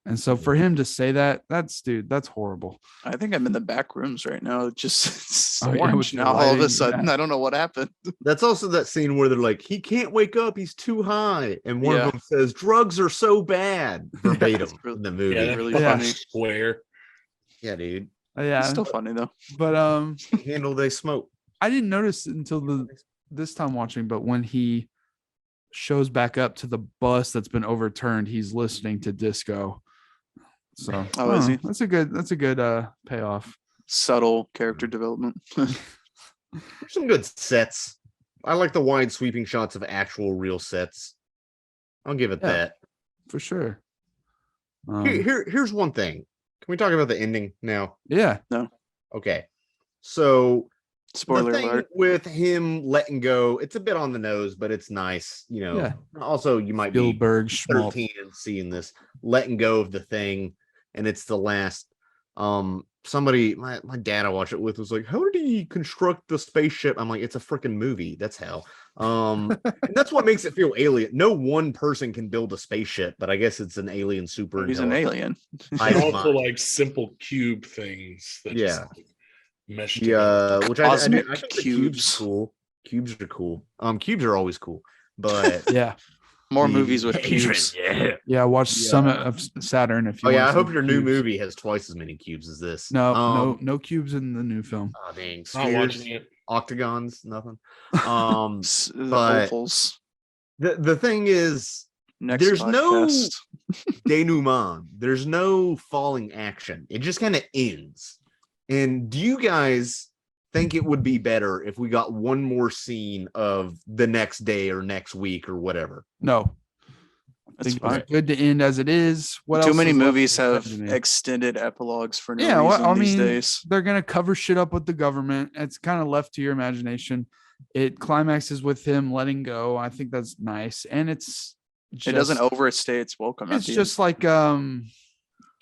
And so for him to say that's horrible. I think I'm in the back rooms right now. Just Oh, yeah, orange with now. the All of a lighting, sudden, I don't know what happened. That's also that scene where they're like, he can't wake up, he's too high. And one Yeah. of them says, drugs are so bad. Verbatim really- in the movie. Yeah, really really funny. square. Yeah, dude. Yeah, It's still funny though. but Handle they smoke. I didn't notice until this time watching, but when he shows back up to the bus that's been overturned, he's listening to disco. So Oh, is he? That's a good payoff. Subtle character development. There's some good sets. I like the wide sweeping shots of actual real sets. I'll give it Yeah. that. For sure. Here's one thing. Can we talk about the ending now? Yeah. Okay. So Spoiler the thing alert. with him letting go, it's a bit on the nose, but it's nice. You know, Yeah. also you might be Spielberg schmaltz. 13 and seeing this, letting go of the thing, and it's the last. Somebody, my dad I watched it with was like, how did he construct the spaceship? I'm like, it's a freaking movie. That's how. And that's what makes it feel alien. No one person can build a spaceship, but I guess it's an alien super. He's an alien. And also like simple cube things that just like, mesh together. Yeah, which I think Cosmic the cubes are cool. Cubes are cool. Cubes are always cool, but Yeah. More the movies with Adrian, cubes. Yeah. Yeah. Watch Yeah. Summit of Saturn if you Oh yeah, want I hope some your new cubes. movie has twice as many cubes as this. No cubes in the new film. Oh dang, Not spheres, watching it. octagons, nothing. The But ovals. the thing is, Next there's no podcast. denouement. There's no falling action. It just kind of ends. And do you guys think it would be better if we got one more scene of the next day or next week or whatever? No. I That's think it's fine. good to end as it is. What Too else many is left movies to have me? extended epilogues for no Yeah, reason well, I these mean, days. they're gonna cover shit up with the government. It's kind of left to your imagination. It climaxes with him letting go. I think that's nice, and it's just, It doesn't overstay its welcome. It's just like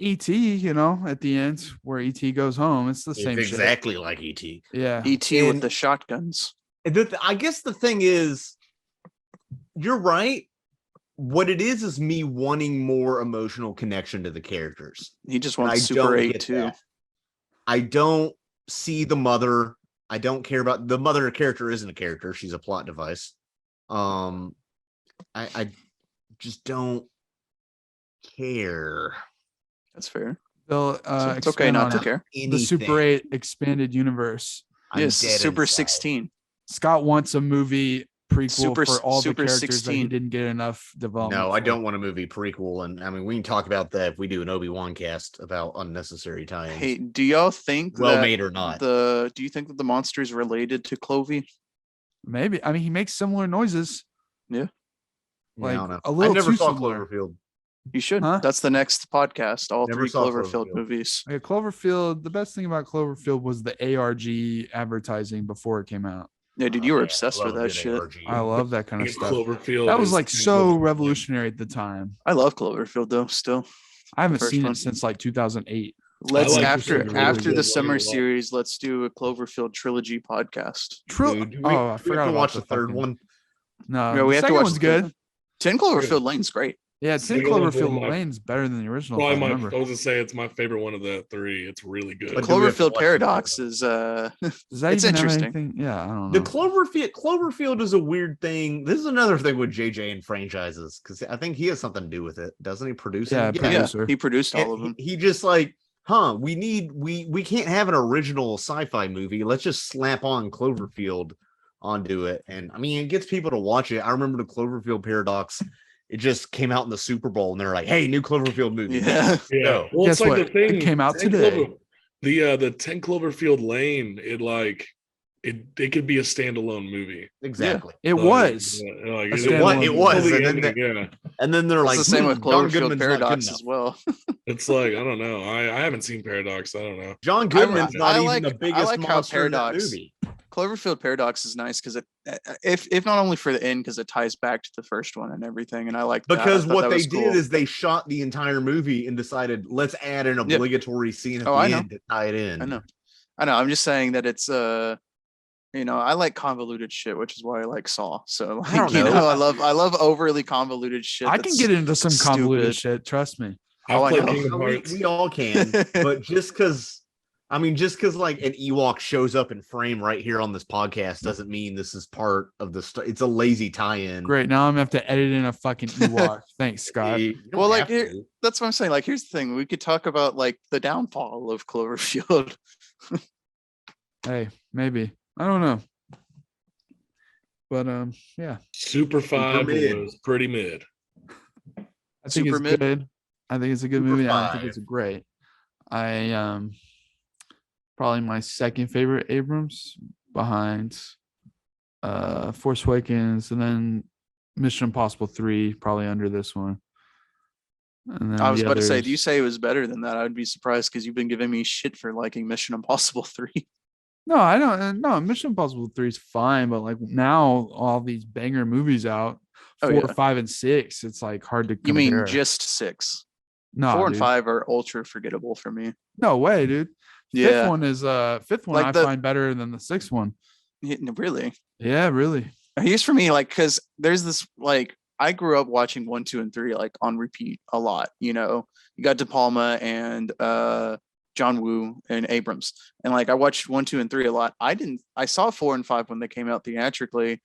E.T. You know, at the end where E.T. goes home. It's the same It's shit. exactly like E.T. Yeah. E.T. with And- the shotguns. I guess the thing is, you're right. What it is me wanting more emotional connection to the characters. He just And wants I Super don't 8 get too. that. I don't see the mother. I don't care about the mother character. Isn't a character. She's a plot device. I just don't care. That's fair. They'll So it's okay expand not on to it. care. The Super 8 expanded universe. I'm Yes, dead Super inside. 16. Scott wants a movie prequel Super- for all Super the characters that he 16. didn't get enough development. No, I for. don't want a movie prequel, and I mean we can talk about that if we do an Obi-Wan cast about unnecessary tie-ins. Hey, do y'all think well that made or not. do you think that the monster is related to Clovey? Maybe. I mean, he makes similar noises. Yeah, like, I don't know. a little I never too saw similar. Cloverfield. You should. Huh? That's the next podcast. All Never 3 saw Cloverfield Cloverfield. movies. Yeah, Cloverfield. The best thing about Cloverfield was the ARG advertising before it came out. Yeah, dude, you were Yeah, obsessed I with love a that good shit. ARG. I love that kind I of think stuff. Cloverfield. That was is like kind of so the- revolutionary at the time. I love Cloverfield though. Still, I haven't first seen one. it since like 2008. let's like after Cloverfield after really the good. summer Really well. series, let's do a Cloverfield trilogy podcast. Dude, we Oh, I have forgot to about watch the third fucking- one. No, Yeah, we the have to second watch one's the good. third one. 10 Cloverfield Lane's great. Yeah, 10 Single is one of Cloverfield my- Lane's better than the original. Probably If I I remember. was gonna say it's my favorite one of the three. It's really good. The But do we have to Cloverfield watch paradox it? is Does that it's even have interesting. anything? Yeah, I don't The know. Cloverfield is a weird thing. This is another thing with JJ and franchises because I think he has something to do with it. Doesn't he produce Yeah, it? Yeah, producer. he produced all of And them. he just like, we can't have an original sci-fi movie. Let's just slap on Cloverfield onto it. And I mean, it gets people to watch it. I remember the Cloverfield paradox. It just came out in the Super Bowl, and they're like, "Hey, new Cloverfield movie." Yeah. Yeah. No. Well, Guess it's like what? the thing It came out 10 today. the 10 Cloverfield Lane, it could be a standalone movie. Exactly. It Like, was. like A It standalone was, the and then ending, yeah. And then they're It's like, the same with John Cloverfield Goodman's not good paradox enough. as well. It's like, I don't know. I haven't seen Paradox. I don't know. John Goodman's not I even like- the I biggest like how monster in that Paradox- movie. Cloverfield paradox is nice because it, if not only for the end, because it ties back to the first one and everything, and I like that. I Because thought what that they was did cool. is they shot the entire movie and decided, let's add an obligatory scene at the I know. end to tie it in. I know. I'm just saying that it's I like convoluted shit, which is why I like Saw. So I don't like, know. I love overly convoluted shit. I can that's get into some convoluted stupid. shit. Trust me. I've I played know. Kingdom Hearts. We all can, but just because like an Ewok shows up in frame right here on this podcast doesn't mean this is part of the it's a lazy tie-in. Great. Now I'm gonna have to edit in a fucking Ewok. Thanks, Scott. You don't Well, like have to. that's what I'm saying. Like, here's the thing: we could talk about like the downfall of Cloverfield. Hey, maybe. I don't know. But yeah. Super 5 mid. was pretty mid. I think Super it's mid. good. I think it's a good Super movie. I don't think five. it's great. I probably my second favorite Abrams behind Force Awakens and then Mission Impossible 3 probably under this one. And then I was the about to say, others- do you say it was better than that? I would be surprised because you've been giving me shit for liking Mission Impossible 3. No, I don't. No, Mission Impossible 3 is fine, but like now all these banger movies out, Oh, 4, yeah. 5, and 6, it's like hard to You mean compare. just 6? no, 4 and dude. 5 are ultra forgettable for me. No way, dude. Fifth Yeah. one is fifth one Like I the- find better than the sixth one. Yeah, really? Yeah, really. Here's for me, like, because there's this, like, I grew up watching 1, 2, and 3 like on repeat a lot. You got De Palma and John Woo and Abrams, and like I watched 1, 2, and 3 a lot. I saw 4 and 5 when they came out theatrically,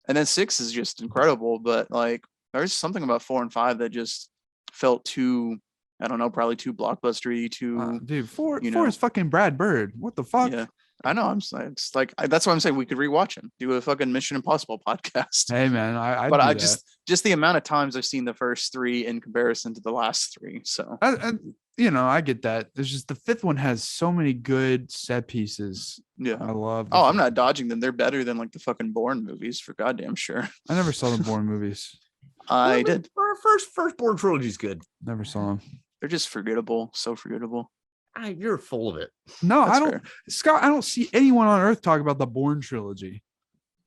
and then 6 is just incredible. But like, there's something about 4 and 5 that just felt too, I don't know, probably too blockbustery, too. Dude, four you four know. is fucking Brad Bird. What the fuck? Yeah, I know. It's like that's why I'm saying we could rewatch him, do a fucking Mission Impossible podcast. Hey man, I But do I that. just the amount of times I've seen the first 3 in comparison to the last 3. So I get that. There's just the fifth one has so many good set pieces. yeah. I love. the Oh, I'm fifth not one. dodging them. They're better than like the fucking Bourne movies for goddamn sure. I never saw the Bourne movies. I did. Our first Bourne trilogy is good. Never saw them. They're just forgettable. So forgettable. You're full of it. No, That's I don't. fair. Scott, I don't see anyone on earth talk about the Bourne trilogy.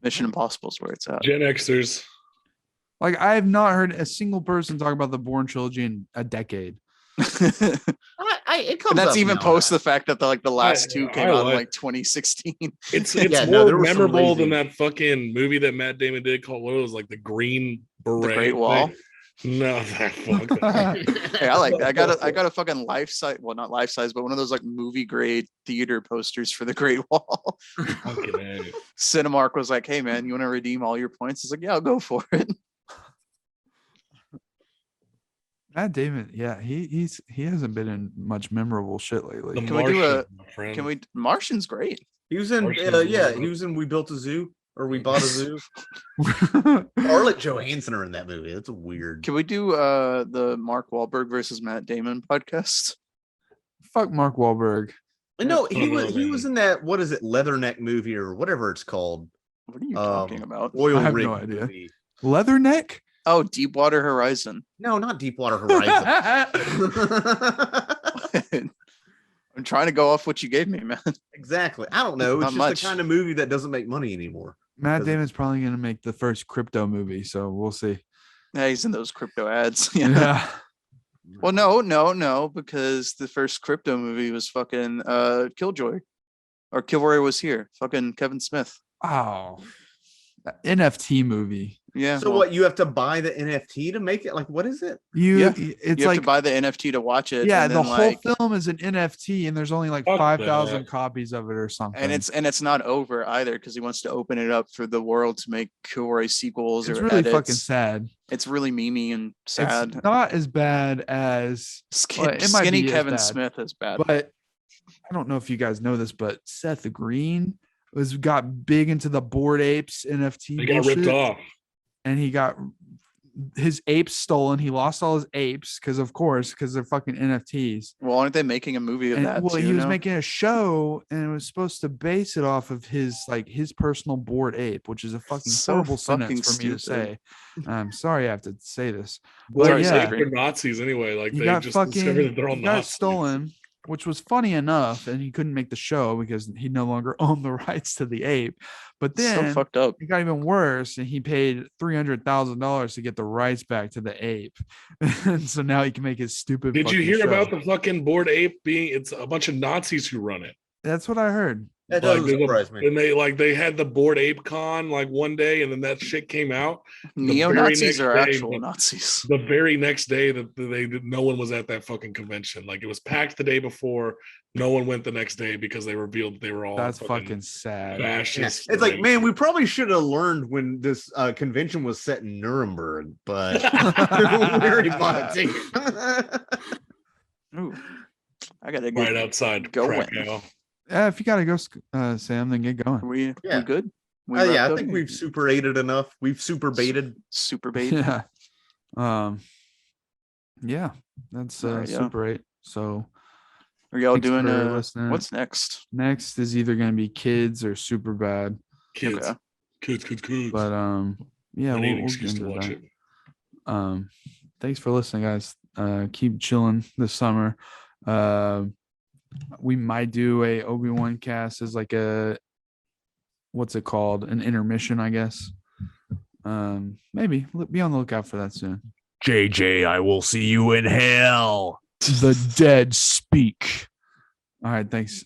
Mission Impossible is where it's at. Gen Xers. Like I have not heard a single person talk about the Bourne trilogy in a decade. It comes And that's up even now post and the fact that the last 2 came I out in like- like 2016. It's Yeah, more no, there was some memorable than lazy- that fucking movie that Matt Damon did called what was like the Green Beret. Great Wall? thing. No, that fuck that. Hey, I like that. I got a fucking life size, well, not life size, but one of those like movie grade theater posters for the Great Wall. Fucking A. Cinemark was like, "Hey man, you want to redeem all your points?" It's like, "Yeah, I'll go for it." Matt Damon, yeah, he hasn't been in much memorable shit lately. The Can we do a- Martian, my friend. Can we? Martian's great. He was in Martian yeah, Zero. he was in We Built a Zoo or We Bought a Zoo. Scarlett Johansson are in that movie. That's weird. Can we do the Mark Wahlberg versus Matt Damon podcast? Fuck Mark Wahlberg. No, I don't know, he was man. in that, what is it, Leatherneck movie or whatever it's called. What are you talking about? Oil I have rig no idea. movie. Leatherneck? Oh, Deepwater Horizon. No, not Deepwater Horizon. I'm trying to go off what you gave me, man. Exactly. I don't know. It's Not just much. the kind of movie that doesn't make money anymore. Matt Doesn't- Damon's probably gonna make the first crypto movie, so we'll see. Yeah, he's in those crypto ads. Yeah. Well, no, because the first crypto movie was fucking Killjoy. Or Kilroy was here. Fucking Kevin Smith. Oh, that NFT movie. Yeah. So what? You have to buy the NFT to make it? Like, what is it? It's you have like to buy the NFT to watch it. yeah, and the then, whole film is an NFT, and there's only like Fuck 5,000 that. copies of it or something. and it's not over either because he wants to open it up for the world to make Kilroy sequels it's or really edits. fucking sad. It's really memey and sad. It's not as bad as well, it might Skinny be as Kevin bad, Smith is bad. but I don't know if you guys know this, but Seth Green got big into the Bored Apes NFT. They got ripped bullshit, off. and he got his apes stolen. He lost all his apes because they're fucking NFTs. Well, aren't they making a movie of And that? well, too, he was now? making a show, and it was supposed to base it off of his personal bored ape, which is a fucking So horrible fucking sentence for me to stupid. say. I'm sorry I have to say this. Well, Sorry, yeah, Seth they're Green. Nazis anyway. Like He they got just discovered that they're all he got Nazis. stolen, which was funny enough, and he couldn't make the show because he no longer owned the rights to the ape. But So then fucked up. it got even worse, and he paid $300,000 to get the rights back to the ape, and so now he can make his stupid. Did you fucking hear show. about the fucking Bored Ape being? It's a bunch of Nazis who run it. That's what I heard. That Like, doesn't surprise me. and they had the Bored Ape Con like one day, and then that shit came out. Neo very Nazis next are day, actual the- Nazis. The very next day that no one was at that fucking convention. Like it was packed the day before. No one went the next day because they revealed that they were all That's fucking sad. Yeah. fascist. It's like, man, we probably should have learned when this convention was set in Nuremberg, but very much. Ooh, I gotta right get outside Go Krakow. If you gotta go, Sam, then get going. we Yeah. good. We Yeah, wrapped I up? think we've super aided enough. We've super baited. super bait. Yeah. Yeah, that's Alright, yeah. Super 8. So Are y'all thanks doing for listening. what's next? next is either gonna be kids or super bad. Kids, Okay. kids. But yeah, I need an we'll excuse get to into watch that. it. Thanks for listening, guys. Keep chilling this summer. We might do a Obi-Wan cast as like a what's it called? An intermission, I guess. Maybe be on the lookout for that soon. JJ, I will see you in hell. The dead speak. All right, thanks.